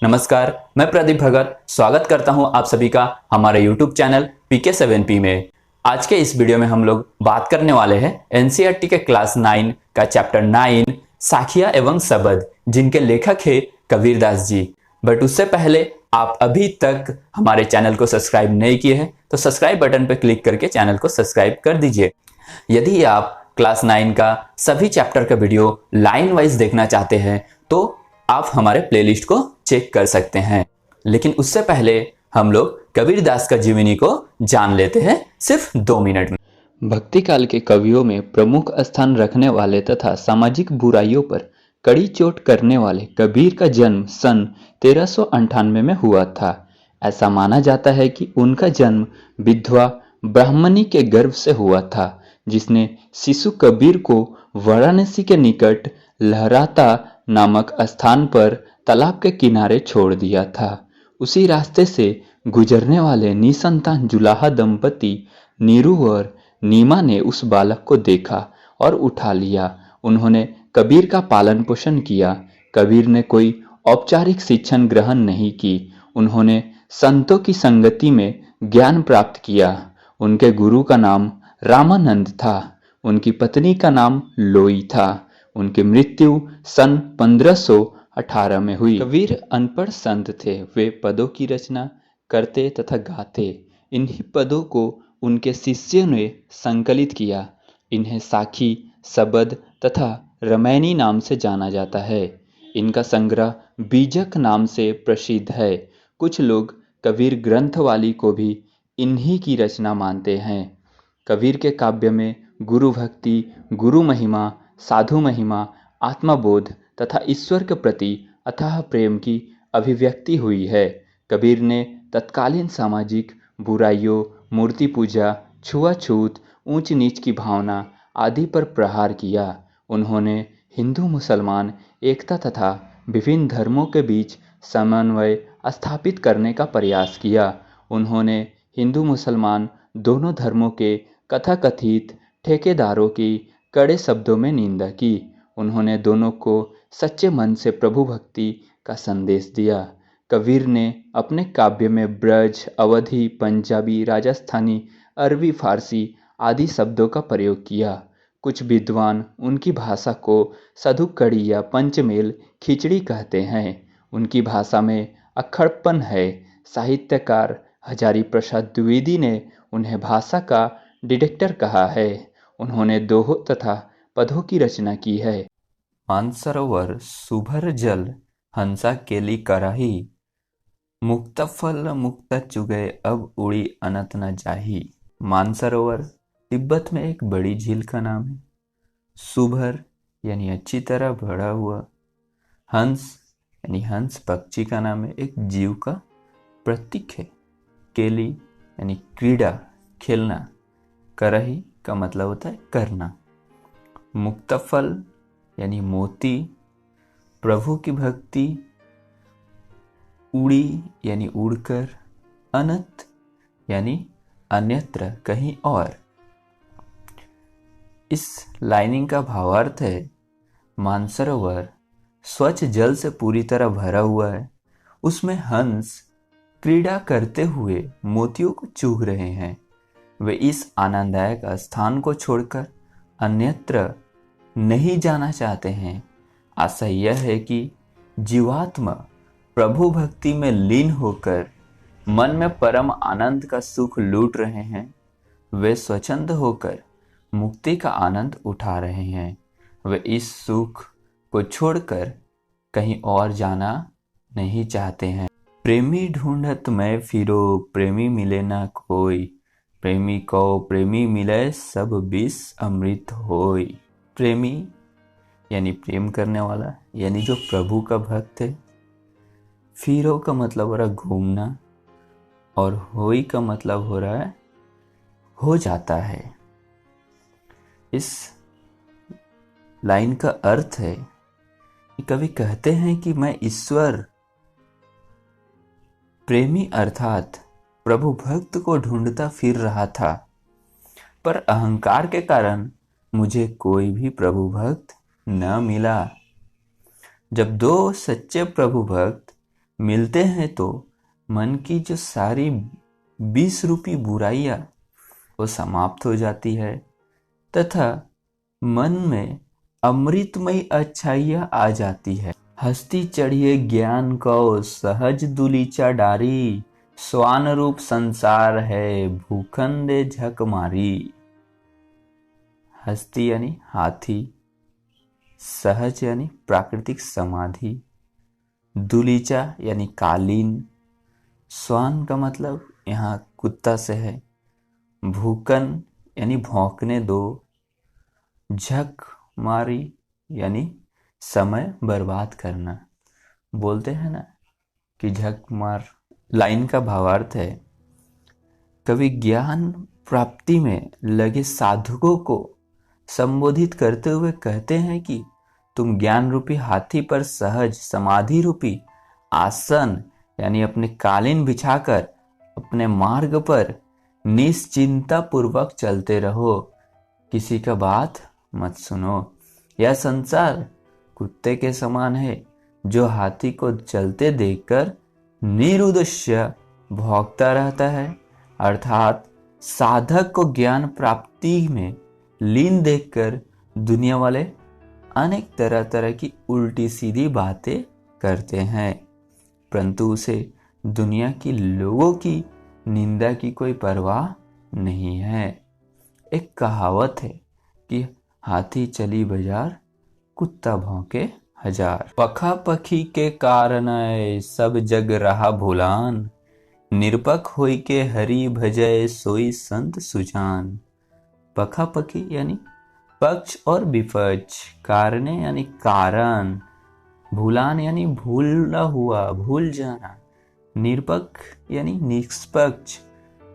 नमस्कार, मैं प्रदीप भगत स्वागत करता हूं आप सभी का हमारे YouTube चैनल PK7P में। आज के इस वीडियो में हम लोग बात करने वाले हैं NCERT के क्लास 9 का चैप्टर 9 साखिया एवं शबद, जिनके लेखक है कबीरदास जी। बट उससे पहले आप अभी तक हमारे चैनल को सब्सक्राइब नहीं किए हैं तो सब्सक्राइब बटन पर क्लिक करके चैनल को सब्सक्राइब कर दीजिए। यदि आप क्लास 9 का सभी चैप्टर का वीडियो लाइन वाइज देखना चाहते हैं तो आप हमारे प्लेलिस्ट को चेक कर सकते हैं। लेकिन उससे पहले हम लोग कबीरदास का जीवनी को जान लेते हैं सिर्फ 2 मिनट में। भक्ति काल के कवियों में प्रमुख स्थान रखने वाले तथा सामाजिक बुराइयों पर कड़ी चोट करने वाले कबीर का जन्म सन 1398 में हुआ था। ऐसा माना जाता है कि उनका जन्म विधवा ब्राह्मणी के गर्भ से हुआ था, जिसने शिशु कबीर को वाराणसी के निकट लहराता नामक स्थान पर तालाब के किनारे छोड़ दिया था। उसी रास्ते से गुजरने वाले निसंतान जुलाहा दंपति नीरू और नीमा ने उस बालक को देखा और उठा लिया। उन्होंने कबीर का पालन पोषण किया। कबीर ने कोई औपचारिक शिक्षण ग्रहण नहीं की। उन्होंने संतों की संगति में ज्ञान प्राप्त किया। उनके गुरु का नाम रामानंद था। उनकी पत्नी का नाम लोई था। उनकी मृत्यु सन 1518 में हुई। कबीर अनपढ़ संत थे। वे पदों की रचना करते तथा गाते। इन्हीं पदों को उनके शिष्यों ने संकलित किया। इन्हें साखी, शबद तथा रामायणी नाम से जाना जाता है। इनका संग्रह बीजक नाम से प्रसिद्ध है। कुछ लोग कबीर ग्रंथवाली को भी इन्हीं की रचना मानते हैं। कबीर के काव्य में गुरु भक्ति, गुरु महिमा, साधु महिमा, आत्मबोध तथा ईश्वर के प्रति अथाह प्रेम की अभिव्यक्ति हुई है। कबीर ने तत्कालीन सामाजिक बुराइयों, मूर्ति पूजा, छुआछूत, ऊंच नीच की भावना आदि पर प्रहार किया। उन्होंने हिंदू मुसलमान एकता तथा विभिन्न धर्मों के बीच समन्वय स्थापित करने का प्रयास किया। उन्होंने हिंदू मुसलमान दोनों धर्मों के कथाकथित ठेकेदारों की कड़े शब्दों में निंदा की। उन्होंने दोनों को सच्चे मन से प्रभु भक्ति का संदेश दिया। कबीर ने अपने काव्य में ब्रज, अवधी, पंजाबी, राजस्थानी, अरबी, फारसी आदि शब्दों का प्रयोग किया। कुछ विद्वान उनकी भाषा को सधुकड़ी या पंचमेल खिचड़ी कहते हैं। उनकी भाषा में अक्खड़पन है। साहित्यकार हजारी प्रसाद द्विवेदी ने उन्हें भाषा का डिटेक्टर कहा है। उन्होंने दोहों तथा पदों की रचना की है। मानसरोवर सुभर जल हंसा केली कराही, मुक्त फल मुक्त चुगे अब उड़ी अनंत न जाही। मानसरोवर तिब्बत में एक बड़ी झील का नाम है। सुभर यानी अच्छी तरह भरा हुआ। हंस यानी हंस पक्षी का नाम है, एक जीव का प्रतीक है। केली यानी क्रीड़ा, खेलना। करही का मतलब होता है करना। मुक्तफल यानी मोती, प्रभु की भक्ति। उड़ी यानी उड़कर। अनंत यानी अन्यत्र, कहीं और। इस लाइनिंग का भावार्थ है, मानसरोवर स्वच्छ जल से पूरी तरह भरा हुआ है। उसमें हंस क्रीड़ा करते हुए मोतियों को चूग रहे हैं। वे इस आनंददायक स्थान को छोड़कर अन्यत्र नहीं जाना चाहते हैं। आशा यह है कि जीवात्मा प्रभु भक्ति में लीन होकर मन में परम आनंद का सुख लूट रहे हैं। वे स्वच्छंद होकर मुक्ति का आनंद उठा रहे हैं। वे इस सुख को छोड़कर कहीं और जाना नहीं चाहते हैं। प्रेमी ढूंढत मैं फिरो, प्रेमी मिले ना कोई। प्रेमी को प्रेमी मिले, सब विष अमृत होय। प्रेमी यानी प्रेम करने वाला, यानी जो प्रभु का भक्त है। फिरो का मतलब हो रहा है घूमना, और होई का मतलब हो रहा है हो जाता है। इस लाइन का अर्थ है कि कवि कहते हैं कि मैं ईश्वर प्रेमी अर्थात प्रभु भक्त को ढूंढता फिर रहा था, पर अहंकार के कारण मुझे कोई भी प्रभु भक्त न मिला। जब दो सच्चे प्रभु भक्त मिलते हैं तो मन की जो सारी 20 रूपी बुराइयां वो समाप्त हो जाती है तथा मन में अमृतमयी अच्छाइयां आ जाती है। हस्ती चढ़िए ज्ञान को सहज दुलीचा डारी, स्वान रूप संसार है भूखंडे झक मारी। हस्ती यानी हाथी, सहज यानी प्राकृतिक समाधि, दुलीचा यानी कालीन, स्वान का मतलब यहाँ कुत्ता से है, भूकन यानी भौंकने दो, झक मारी यानी समय बर्बाद करना। बोलते हैं ना कि झक मार लाइन का भावार्थ है, कवि ज्ञान प्राप्ति में लगे साधकों को संबोधित करते हुए कहते हैं कि तुम ज्ञान रूपी हाथी पर सहज समाधि रूपी आसन यानी अपने कालीन बिछाकर अपने मार्ग पर निश्चिंता पूर्वक चलते रहो, किसी का बात मत सुनो। यह संसार कुत्ते के समान है जो हाथी को चलते देखकर निरुद्देश्य भौंकता रहता है, अर्थात साधक को ज्ञान प्राप्ति में लीन देखकर दुनिया वाले अनेक तरह तरह की उल्टी सीधी बातें करते हैं, परंतु उसे दुनिया की लोगों की निंदा की कोई परवाह नहीं है। एक कहावत है कि हाथी चली बाजार कुत्ता भौंके हजार। पखा पखी के कारण सब जग रहा भूलान, निरपक होई के हरि भजय सोई संत सुजान। पखा पखी यानी पक्ष और विपक्ष, कारणे यानी कारण, भूलान यानी भूला हुआ भूल जाना, निरपक्ष यानी निष्पक्ष,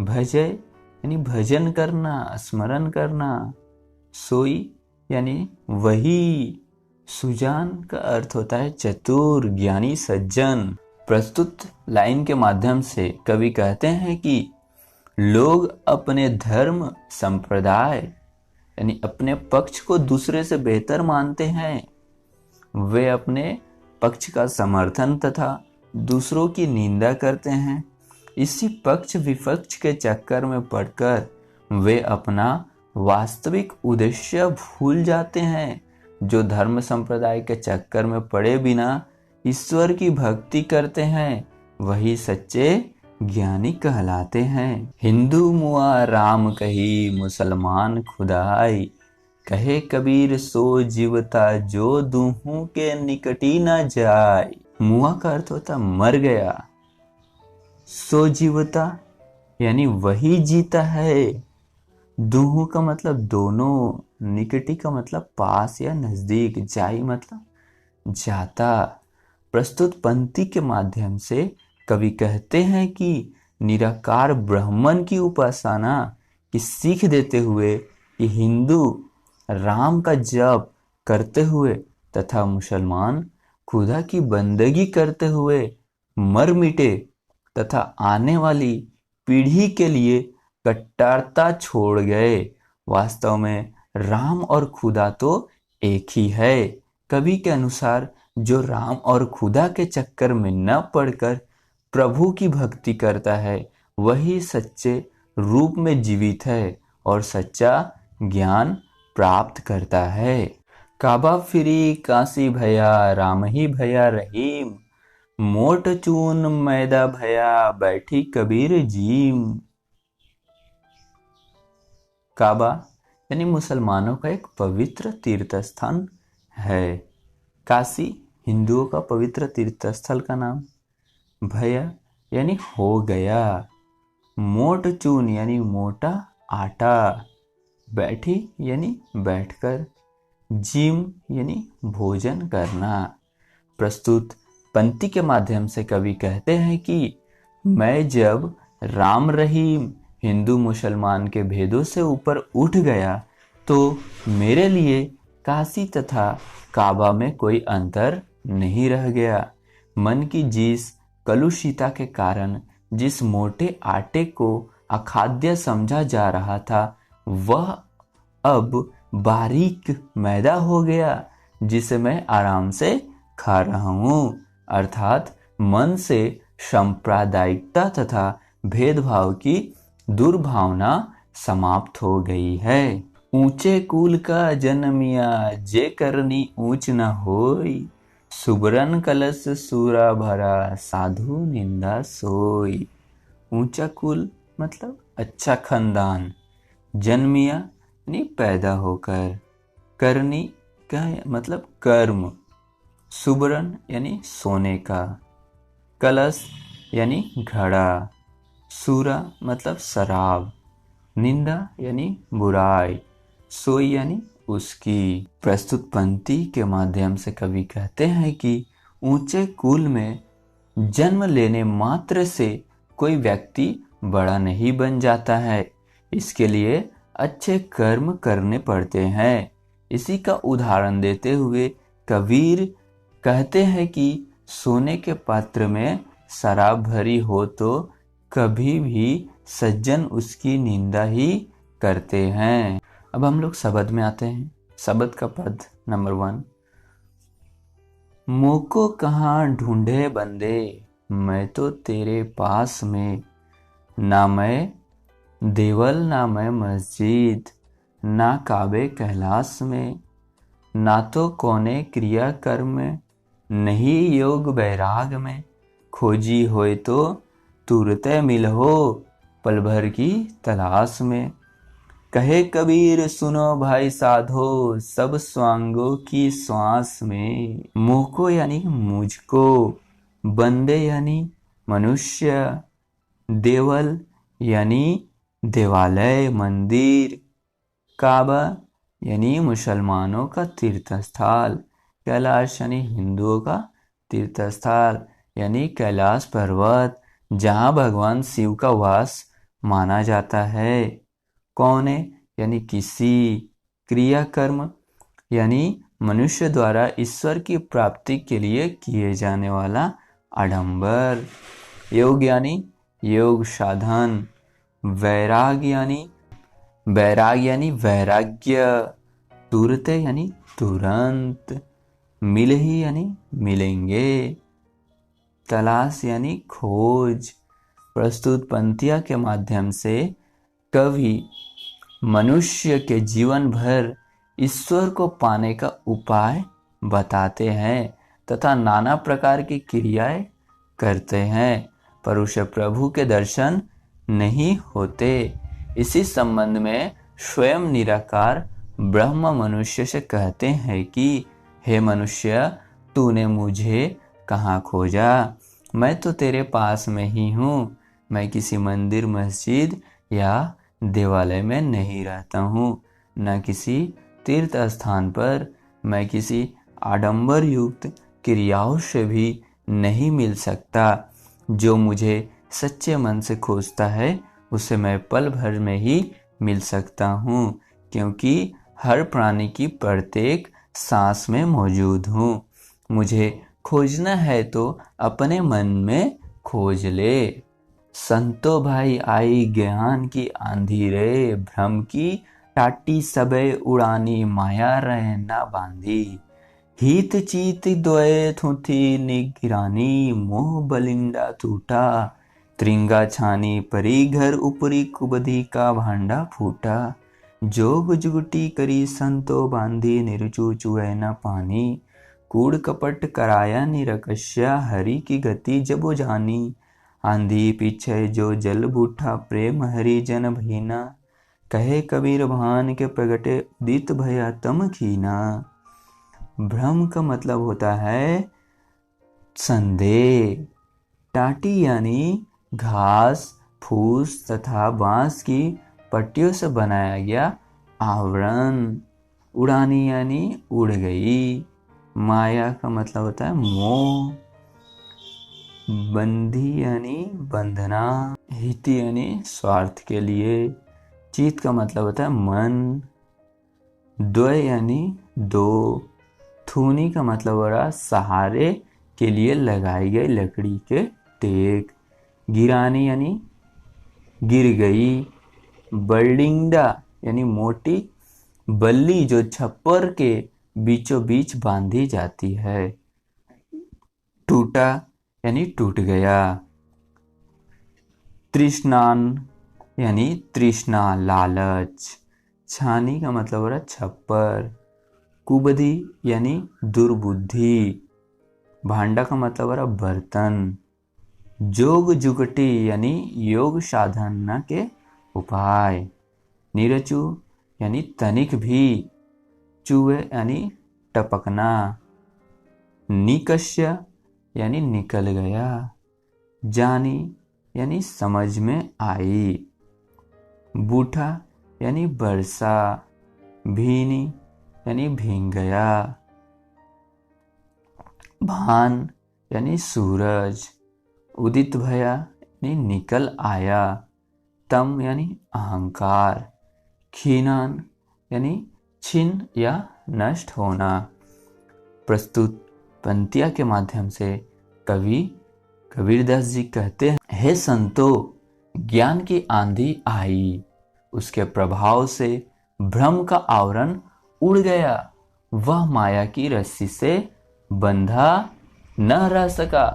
भजय यानी भजन करना स्मरण करना, सोई यानी वही, सुजान का अर्थ होता है चतुर ज्ञानी सज्जन। प्रस्तुत लाइन के माध्यम से कवि कहते हैं कि लोग अपने धर्म संप्रदाय यानी अपने पक्ष को दूसरे से बेहतर मानते हैं, वे अपने पक्ष का समर्थन तथा दूसरों की निंदा करते हैं। इसी पक्ष विपक्ष के चक्कर में पड़कर वे अपना वास्तविक उद्देश्य भूल जाते हैं। जो धर्म संप्रदाय के चक्कर में पड़े बिना ईश्वर की भक्ति करते हैं वही सच्चे ज्ञानी कहलाते हैं। हिंदू मुआ राम कही मुसलमान खुदाई, कहे कबीर सो जीवता जो दूहों के निकटी न जाए। मुआ का अर्थ होता मर गया, सो जीवता यानी वही जीता है, दूहों का मतलब दोनों, निकटी का मतलब पास या नजदीक, जाई मतलब जाता। प्रस्तुत पंक्ति के माध्यम से कवि कहते हैं कि निराकार ब्राह्मण की उपासना की सीख देते हुए कि हिंदू राम का जप करते हुए तथा मुसलमान खुदा की बंदगी करते हुए मर मिटे तथा आने वाली पीढ़ी के लिए कट्टरता छोड़ गए। वास्तव में राम और खुदा तो एक ही है। कवि के अनुसार जो राम और खुदा के चक्कर में न पड़कर प्रभु की भक्ति करता है वही सच्चे रूप में जीवित है और सच्चा ज्ञान प्राप्त करता है। काबा फिरी काशी भया राम ही भया रहीम, मोट चून मैदा भया बैठी कबीर जीम। काबा यानी मुसलमानों का एक पवित्र तीर्थ स्थान है। काशी हिंदुओं का पवित्र तीर्थ स्थल का नाम। भया यानी हो गया, मोट चून यानी मोटा आटा, बैठी यानी बैठकर, जिम यानी भोजन करना। प्रस्तुत पंक्ति के माध्यम से कवि कहते हैं कि मैं जब राम रहीम हिंदू मुसलमान के भेदों से ऊपर उठ गया तो मेरे लिए काशी तथा काबा में कोई अंतर नहीं रह गया। मन की जिस कलुषिता के कारण जिस मोटे आटे को अखाद्य समझा जा रहा था वह अब बारीक मैदा हो गया जिसे मैं आराम से खा रहा हूँ, अर्थात मन से सांप्रदायिकता तथा भेदभाव की दुर्भावना समाप्त हो गई है। ऊंचे कुल का जन्मिया जे करनी ऊंच न होई, सुबरन कलश सूरा भरा साधु निंदा सोई। ऊंचा कुल मतलब अच्छा खानदान, जन्मिया यानी पैदा होकर, करनी का मतलब कर्म, सुबरन यानी सोने का, कलश यानी घड़ा, सूरा मतलब शराब, निंदा यानी बुराई, सोई यानी उसकी। प्रस्तुत पंक्ति के माध्यम से कवि कहते हैं कि ऊंचे कुल में जन्म लेने मात्र से कोई व्यक्ति बड़ा नहीं बन जाता है, इसके लिए अच्छे कर्म करने पड़ते हैं। इसी का उदाहरण देते हुए कबीर कहते हैं कि सोने के पात्र में शराब भरी हो तो कभी भी सज्जन उसकी निंदा ही करते हैं। अब हम लोग शब्द में आते हैं। शब्द का पद नंबर 1, मोको कहाँ ढूंढे बंदे, मैं तो तेरे पास में, ना मैं देवल ना मैं मस्जिद, ना काबे कैलाश में, ना तो कोने क्रिया कर्म में, नहीं योग वैराग में, खोजी होए तो तुरत मिलहो पल भर की तलाश में। कहे कबीर सुनो भाई साधो, सब स्वांगों की श्वास में। मोको यानी मुझको, बंदे यानी मनुष्य, देवल यानी देवालय मंदिर, काबा यानी मुसलमानों का तीर्थ स्थल, कैलाश यानी हिंदुओं का तीर्थ स्थल यानी कैलाश पर्वत जहाँ भगवान शिव का वास माना जाता है। कौने यानी किसी, क्रिया कर्म यानी मनुष्य द्वारा ईश्वर की प्राप्ति के लिए किए जाने वाला आडंबर, योग यानी योग साधन, वैराग यानी वैराग्य, तुरत यानी तुरंत, मिल ही यानी मिलेंगे, तलाश यानी खोज। प्रस्तुत पंक्तियों के माध्यम से कवि मनुष्य के जीवन भर ईश्वर को पाने का उपाय बताते हैं तथा नाना प्रकार की क्रियाएं करते हैं, पर उसे प्रभु के दर्शन नहीं होते। इसी संबंध में स्वयं निराकार ब्रह्म मनुष्य से कहते हैं कि हे मनुष्य, तूने मुझे कहाँ खोजा, मैं तो तेरे पास में ही हूँ, मैं किसी मंदिर मस्जिद या देवालय में नहीं रहता हूँ, न किसी तीर्थ स्थान पर, मैं किसी आडंबर युक्त क्रियाओं से भी नहीं मिल सकता। जो मुझे सच्चे मन से खोजता है उसे मैं पल भर में ही मिल सकता हूँ, क्योंकि हर प्राणी की प्रत्येक सांस में मौजूद हूँ। मुझे खोजना है तो अपने मन में खोज ले। संतो भाई आई ज्ञान की आंधी रे, भ्रम की टाटी सबे उड़ानी, माया रहे ना बांधी। हित चीत द्वय थुथी निगिरानी, मोह बलिंदा टूटा, त्रिंगा छानी परी घर ऊपरी कुबधी का भांडा फूटा। जोग जुगटी करी संतो बांधी, निर्चू चुए न पानी, कूड़ कपट कराया निरकश्या, हरि की गति जबो जानी। आंधी पीछे जो जल बूठा, प्रेम हरि जन भीना, कहे कबीर भान के प्रगटे उदित भया तम खीना। भ्रम का मतलब होता है संदेह। टाटी यानी घास फूस तथा बांस की पट्टियों से बनाया गया आवरण। उड़ानी यानी उड़ गई। माया का मतलब होता है मोह। बंधी यानी बंधना। हिति यानी स्वार्थ के लिए। चित का मतलब होता है मन। द्वय यानी दो। थूनी का मतलब हो रहा सहारे के लिए लगाई गई लकड़ी के टेक। गिरानी यानी गिर गई। बलिंडा यानी मोटी बल्ली जो छप्पर के बीचों बीच बांधी जाती है। टूटा यानी टूट गया। तृष्णान यानी तृष्णा, लालच। छानी का मतलब हो रहा है छप्पर। कुबधि यानी दुर्बुद्धि। भांडा का मतलब हो रहा बर्तन। जोग जुगटी यानी योग साधना के उपाय। नीरचु यानी तनिक भी। चुए यानी टपकना। निकष्य यानी निकल गया। जानी यानी समझ में आई। बूठा यानी बरसा। भीनी यानी भीग गया। भान यानी सूरज। उदित भया यानी निकल आया। तम यानी अहंकार। खीनान यानी छिन्न या नष्ट होना। प्रस्तुत पंक्तियां के माध्यम से कवि कबीरदास जी कहते हैं, हे संतो, ज्ञान की आंधी आई, उसके प्रभाव से भ्रम का आवरण उड़ गया, वह माया की रस्सी से बंधा न रह सका।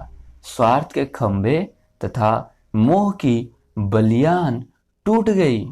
स्वार्थ के खंभे तथा मोह की बलियान टूट गई।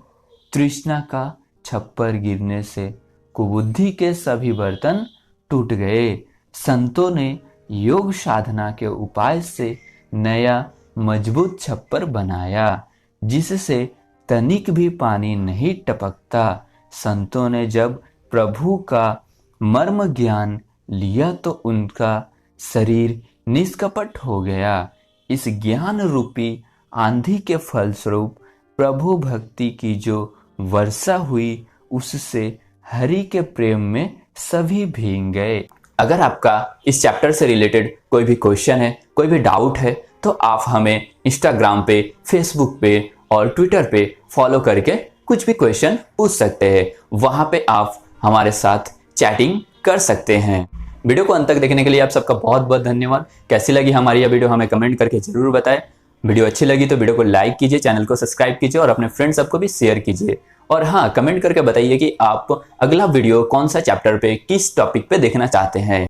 तृष्णा का छप्पर गिरने से कुबुद्धि के सभी बर्तन टूट गए। संतों ने योग साधना के उपाय से नया मजबूत छप्पर बनाया, जिससे तनिक भी पानी नहीं टपकता। संतों ने जब प्रभु का मर्म ज्ञान लिया तो उनका शरीर निष्कपट हो गया। इस ज्ञान रूपी आंधी के फलस्वरूप प्रभु भक्ति की जो वर्षा हुई, उससे हरि के प्रेम में सभी भीग गए। अगर आपका इस चैप्टर से रिलेटेड कोई भी क्वेश्चन है, कोई भी डाउट है, तो आप हमें इंस्टाग्राम पे, फेसबुक पे और ट्विटर पे फॉलो करके कुछ भी क्वेश्चन पूछ सकते हैं। वहां पे आप हमारे साथ चैटिंग कर सकते हैं। वीडियो को अंत तक देखने के लिए आप सबका बहुत बहुत धन्यवाद। कैसी लगी हमारी यह वीडियो हमें कमेंट करके जरूर बताएं। वीडियो अच्छी लगी तो वीडियो को लाइक कीजिए, चैनल को सब्सक्राइब कीजिए और अपने फ्रेंड्स सबको भी शेयर कीजिए। और हाँ, कमेंट करके बताइए कि आप अगला वीडियो कौन सा चैप्टर पे, किस टॉपिक पे देखना चाहते हैं।